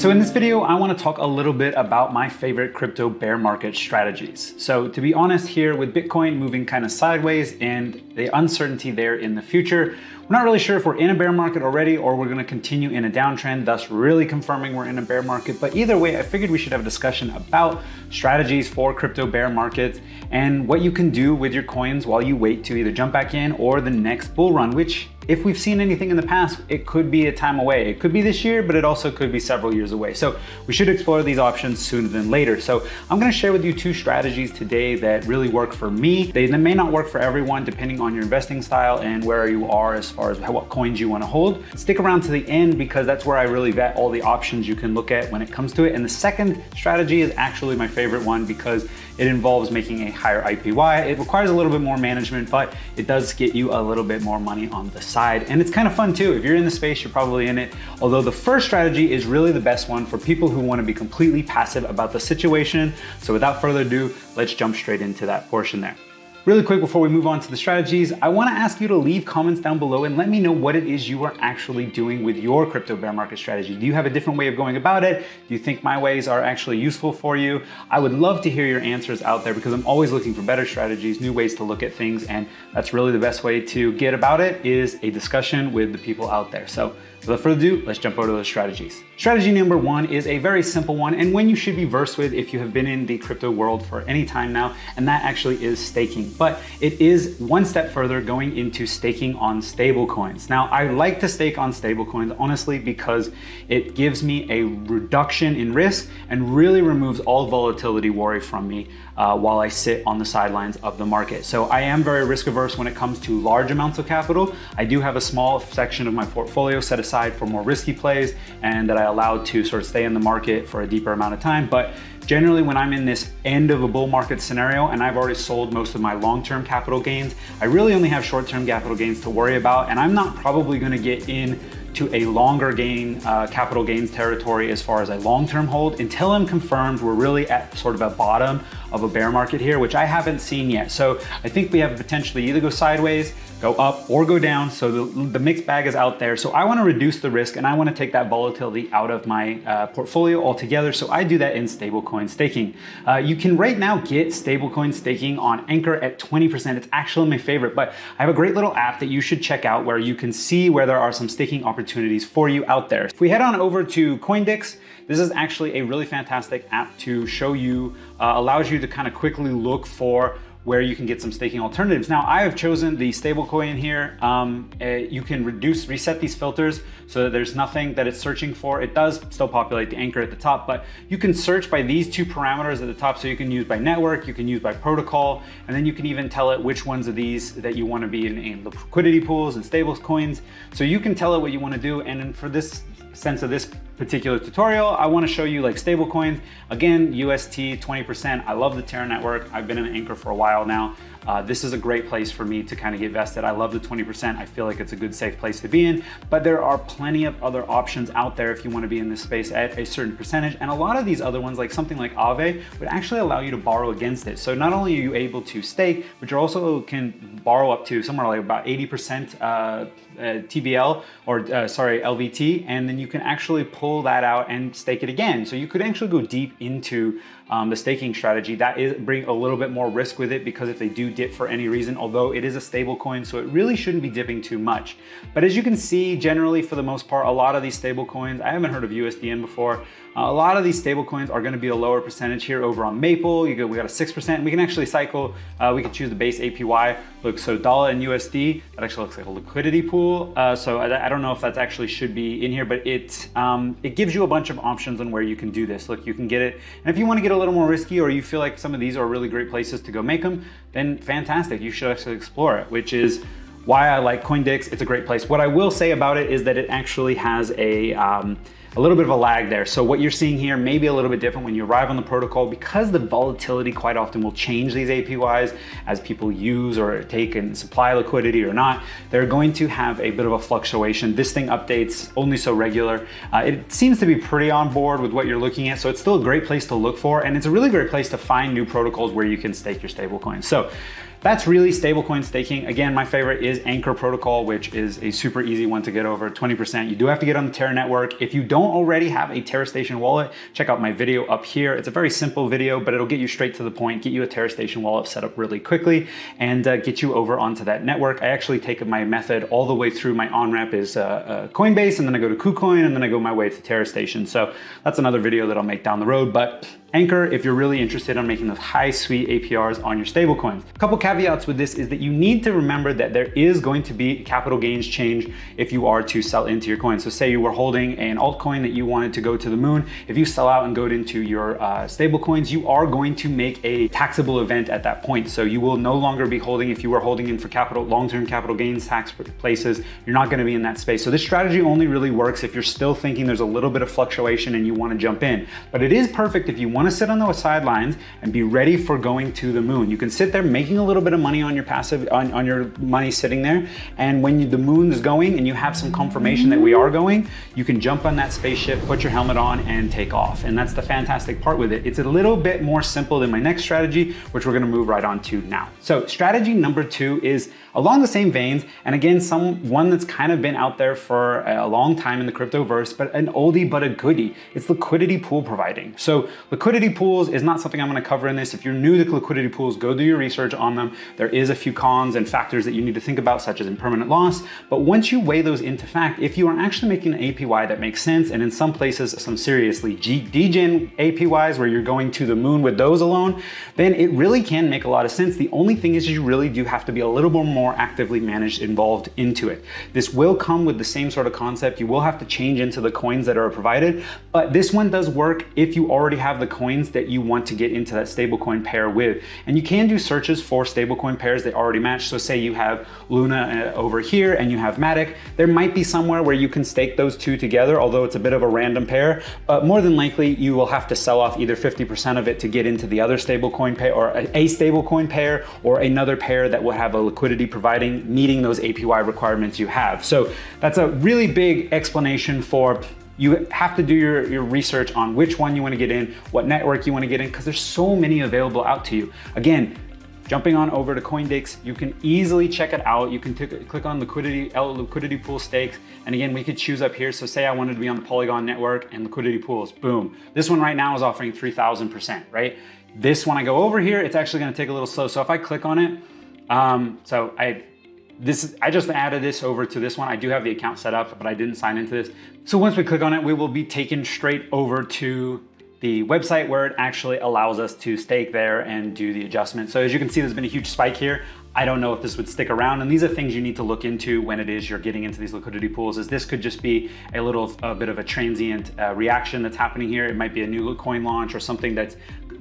So in this video, I want to talk a little bit about my favorite crypto bear market strategies. So to be honest here, with Bitcoin moving kind of sideways and the uncertainty there in the future, we're not really sure if we're in a bear market already or we're going to continue in a downtrend, thus really confirming we're in a bear market. But either way, I figured we should have a discussion about strategies for crypto bear markets and what you can do with your coins while you wait to either jump back in or the next bull run, which if we've seen anything in the past, it could be a time away. It could be this year, but it also could be several years away. So we should explore these options sooner than later. So I'm gonna share with you two strategies today that really work for me. They may not work for everyone depending on your investing style and where you are as far as what coins you wanna hold. Stick around to the end because that's where I really vet all the options you can look at when it comes to it. And the second strategy is actually my favorite one because it involves making a higher IPY. It requires a little bit more management, but it does get you a little bit more money on the side. And it's kind of fun too. If you're in the space, you're probably in it. Although the first strategy is really the best one for people who want to be completely passive about the situation. So without further ado, let's jump straight into that portion there. Really quick before we move on to the strategies, I want to ask you to leave comments down below and let me know what it is you are actually doing with your crypto bear market strategy. Do you have a different way of going about it? Do you think my ways are actually useful for you? I would love to hear your answers out there because I'm always looking for better strategies, new ways to look at things, and that's really the best way to get about it is a discussion with the people out there. So without further ado, let's jump over to those strategies. Strategy number one is a very simple one and one you should be versed with if you have been in the crypto world for any time now, and that actually is staking. But it is one step further going into staking on stable coins. Now, I like to stake on stable coins, honestly, because it gives me a reduction in risk and really removes all volatility worry from me while I sit on the sidelines of the market. So I am very risk averse when it comes to large amounts of capital. I do have a small section of my portfolio set aside for more risky plays and that I allowed to sort of stay in the market for a deeper amount of time. But generally, when I'm in this end of a bull market scenario and I've already sold most of my long-term capital gains, I really only have short-term capital gains to worry about, and I'm not probably gonna get in to a longer gain, capital gains territory as far as a long-term hold until I'm confirmed we're really at sort of a bottom of a bear market here, which I haven't seen yet. So I think we have potentially either go sideways, go up, or go down. So the mixed bag is out there. So I want to reduce the risk and I want to take that volatility out of my portfolio altogether. So I do that in stablecoin staking. You can right now get stablecoin staking on Anchor at 20%. It's actually my favorite, but I have a great little app that you should check out where you can see where there are some staking opportunities for you out there. If we head on over to CoinDix, this is actually a really fantastic app to show you, allows you to kind of quickly look for where you can get some staking alternatives. Now, I have chosen the stablecoin here. You can reset these filters so that there's nothing that it's searching for. It does still populate the anchor at the top, but you can search by these two parameters at the top. So you can use by network, you can use by protocol, and then you can even tell it which ones of these that you want to be in liquidity pools and stable coins. So you can tell it what you want to do. And then for this sense of this particular tutorial, I want to show you like stable coins. Again, UST 20%. I love the Terra network. I've been in Anchor for a while now. This is a great place for me to kind of get vested. I love the 20%. I feel like it's a good, safe place to be in, but there are plenty of other options out there if you want to be in this space at a certain percentage. And a lot of these other ones, like something like Aave, would actually allow you to borrow against it. So not only are you able to stake, but you also can borrow up to somewhere like about 80% TVL or LVT, and then you can actually pull that out and stake it again. So you could actually go deep into the staking strategy. That is bring a little bit more risk with it because if they do dip for any reason, although it is a stable coin, so it really shouldn't be dipping too much. But as you can see, generally for the most part, a lot of these stable coins, I haven't heard of USDN before. A lot of these stable coins are going to be a lower percentage here over on Maple. We got a 6%. We can actually cycle, we can choose the base APY. Look, so dollar and USD, that actually looks like a liquidity pool. So I don't know if that actually should be in here, but it gives you a bunch of options on where you can do this. Look, you can get it. And if you want to get a little more risky or you feel like some of these are really great places to go make them, then fantastic. You should actually explore it, which is why I like CoinDix. It's a great place. What I will say about it is that it actually has a little bit of a lag there. So what you're seeing here may be a little bit different when you arrive on the protocol because the volatility quite often will change these APYs as people use or take and supply liquidity or not. They're going to have a bit of a fluctuation. This thing updates only so regular. It seems to be pretty on board with what you're looking at. So it's still a great place to look for. And it's a really great place to find new protocols where you can stake your stablecoins. So that's really stablecoin staking. Again, my favorite is Anchor protocol, which is a super easy one to get over, 20%. You do have to get on the Terra network. If you don't already have a Terra Station wallet, check out my video up here. It's a very simple video, but it'll get you straight to the point, get you a Terra Station wallet set up really quickly, and get you over onto that network. I actually take my method all the way through. My on-ramp is Coinbase, and then I go to KuCoin, and then I go my way to Terra Station. So that's another video that I'll make down the road. But Anchor, if you're really interested in making those high sweet APRs on your stablecoins. A couple caveats with this is that you need to remember that there is going to be capital gains change if you are to sell into your coin. So say you were holding an altcoin that you wanted to go to the moon. If you sell out and go into your stablecoins, you are going to make a taxable event at that point. So you will no longer be holding, if you were holding in for long-term capital gains tax places, you're not going to be in that space. So this strategy only really works if you're still thinking there's a little bit of fluctuation and you want to jump in. But it is perfect if you want to sit on the sidelines and be ready for going to the moon. You can sit there making a little bit of money on your passive, on your money sitting there, and when the moon is going and you have some confirmation that we are going, you can jump on that spaceship, put your helmet on, and take off. And that's the fantastic part with it. It's a little bit more simple than my next strategy, which we're going to move right on to now. So strategy number 2 is along the same veins, and again, one that's kind of been out there for a long time in the cryptoverse, but an oldie but a goodie. It's liquidity pool providing. So liquidity pools is not something I'm going to cover in this. If you're new to liquidity pools, go do your research on them. There is a few cons and factors that you need to think about, such as impermanent loss. But once you weigh those into fact, if you are actually making an APY that makes sense, and in some places, some seriously degen APYs where you're going to the moon with those alone, then it really can make a lot of sense. The only thing is you really do have to be a little bit more actively managed, involved into it. This will come with the same sort of concept. You will have to change into the coins that are provided, but this one does work if you already have the coins that you want to get into that stablecoin pair with. And you can do searches for stablecoin pairs that already match. So say you have Luna over here and you have Matic. There might be somewhere where you can stake those two together, although it's a bit of a random pair, but more than likely you will have to sell off either 50% of it to get into the other stablecoin pair, or a stablecoin pair, or another pair that will have a liquidity providing, meeting those APY requirements you have. So that's a really big explanation for you have to do your research on which one you want to get in, what network you want to get in, because there's so many available out to you. Again, jumping on over to Coindex, you can easily check it out. You can click on liquidity pool stakes. And again, we could choose up here. So say I wanted to be on the Polygon network and liquidity pools, boom. This one right now is offering 3,000%, right? This one I go over here, it's actually going to take a little slow. So if I click on it, I just added this over to this one. I do have the account set up, but I didn't sign into this. So once we click on it, we will be taken straight over to the website where it actually allows us to stake there and do the adjustment. So as you can see, there's been a huge spike here. I don't know if this would stick around, and these are things you need to look into when it is you're getting into these liquidity pools. Is this could just be a bit of a transient reaction that's happening here. It might be a new coin launch or something that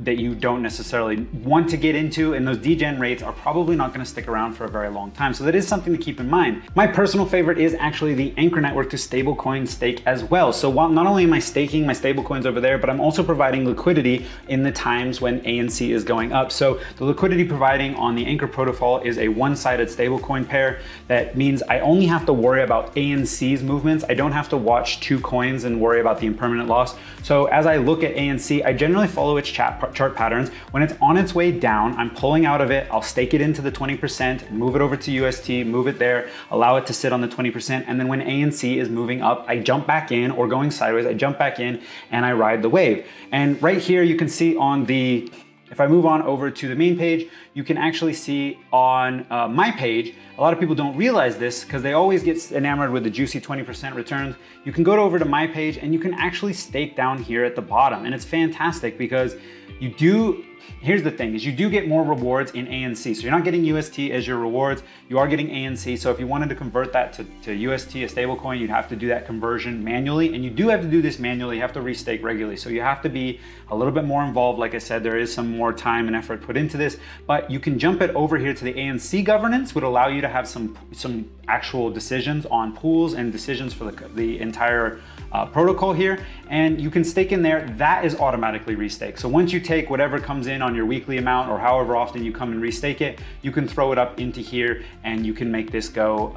you don't necessarily want to get into, and those degen rates are probably not going to stick around for a very long time. So that is something to keep in mind. My personal favorite is actually the Anchor network to stablecoin stake as well. So while not only am I staking my stablecoins over there, but I'm also providing liquidity in the times when ANC is going up. So the liquidity providing on the Anchor protocol is a one-sided stablecoin pair. That means I only have to worry about ANC's movements. I don't have to watch two coins and worry about the impermanent loss. So as I look at ANC, I generally follow its chart patterns. When it's on its way down, I'm pulling out of it. I'll stake it into the 20%, move it over to UST, move it there, allow it to sit on the 20%. And then when ANC is moving up, I jump back in, or going sideways, I jump back in and I ride the wave. And right here, you can see on the, if I move on over to the main page, you can actually see on my page, a lot of people don't realize this because they always get enamored with the juicy 20% returns. You can go over to my page and you can actually stake down here at the bottom. And it's fantastic because you do, here's the thing, is you do get more rewards in ANC. So you're not getting UST as your rewards, you are getting ANC. So if you wanted to convert that to UST, a stable coin, you'd have to do that conversion manually. And you do have to do this manually, you have to restake regularly. So you have to be a little bit more involved. Like I said, there is some more time and effort put into this, but you can jump it over here to the ANC governance, would allow you to have some actual decisions on pools and decisions for the entire protocol here. And you can stake in there, that is automatically restaked. So once you take whatever comes in on your weekly amount or however often you come and restake it, you can throw it up into here and you can make this go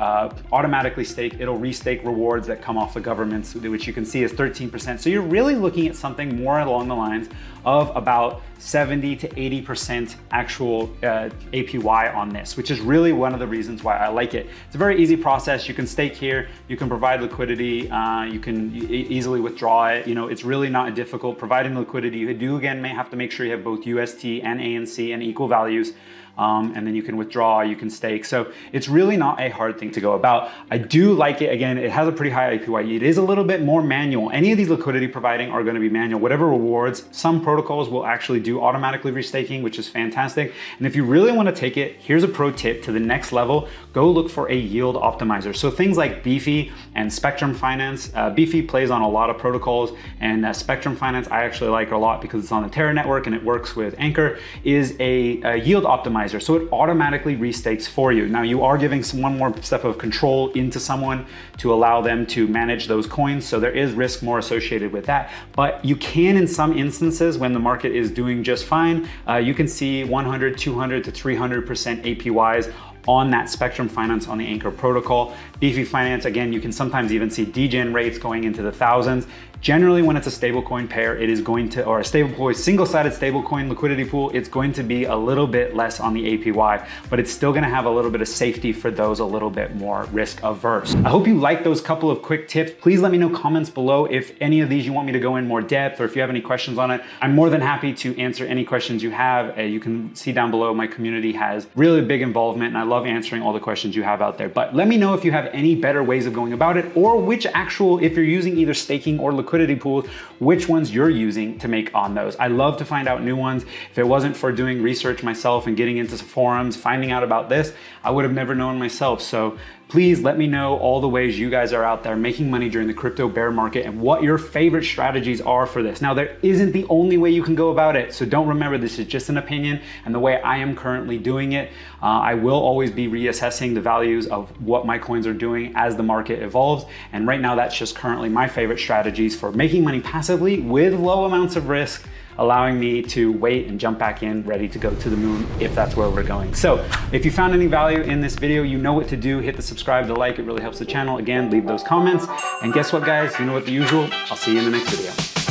automatically stake. It'll restake rewards that come off the governments, which you can see is 13%. So you're really looking at something more along the lines of about 70 to 80% actual APY on this, which is really one of the reasons why I like it. It's a very easy process. You can stake here, you can provide liquidity, you can easily withdraw it. You know, it's really not difficult providing liquidity. You do again may have to make sure you have both UST and ANC and equal values. And then you can withdraw, you can stake. So it's really not a hard thing to go about. I do like it. Again, it has a pretty high APY. It is a little bit more manual. Any of these liquidity providing are going to be manual. Whatever rewards, some protocols will actually do automatically restaking, which is fantastic. And if you really want to take it, here's a pro tip to the next level. Go look for a yield optimizer. So things like Beefy and Spectrum Finance. Beefy plays on a lot of protocols, and Spectrum Finance I actually like a lot because it's on the Terra network and it works with Anchor, is a yield optimizer. So it automatically restakes for you. Now you are giving one more step of control into someone to allow them to manage those coins. So there is risk more associated with that, but you can, in some instances when the market is doing just fine, you can see 100, 200 to 300% APYs on that Spectrum Finance on the Anchor protocol. Beefy Finance, again, you can sometimes even see degen rates going into the thousands. Generally, when it's a stablecoin pair, it is going to, or a stablecoin, single-sided stablecoin liquidity pool, it's going to be a little bit less on the APY, but it's still gonna have a little bit of safety for those a little bit more risk averse. I hope you like those couple of quick tips. Please let me know comments below if any of these you want me to go in more depth, or if you have any questions on it. I'm more than happy to answer any questions you have. You can see down below, my community has really big involvement, and I love answering all the questions you have out there. But let me know if you have any better ways of going about it, or which actual, if you're using either staking or liquidity pools, which ones you're using to make on those. I love to find out new ones. If it wasn't for doing research myself and getting into forums, finding out about this, I would have never known myself. So please let me know all the ways you guys are out there making money during the crypto bear market and what your favorite strategies are for this. Now, there isn't the only way you can go about it. So don't remember, this is just an opinion and the way I am currently doing it. I will always be reassessing the values of what my coins are doing as the market evolves. And right now, that's just currently my favorite strategies for making money passively with low amounts of risk, allowing me to wait and jump back in ready to go to the moon if that's where we're going. So if you found any value in this video, you know what to do. Hit the subscribe, the like, it really helps the channel. Again, leave those comments. And guess what, guys? You know what the usual. I'll see you in the next video.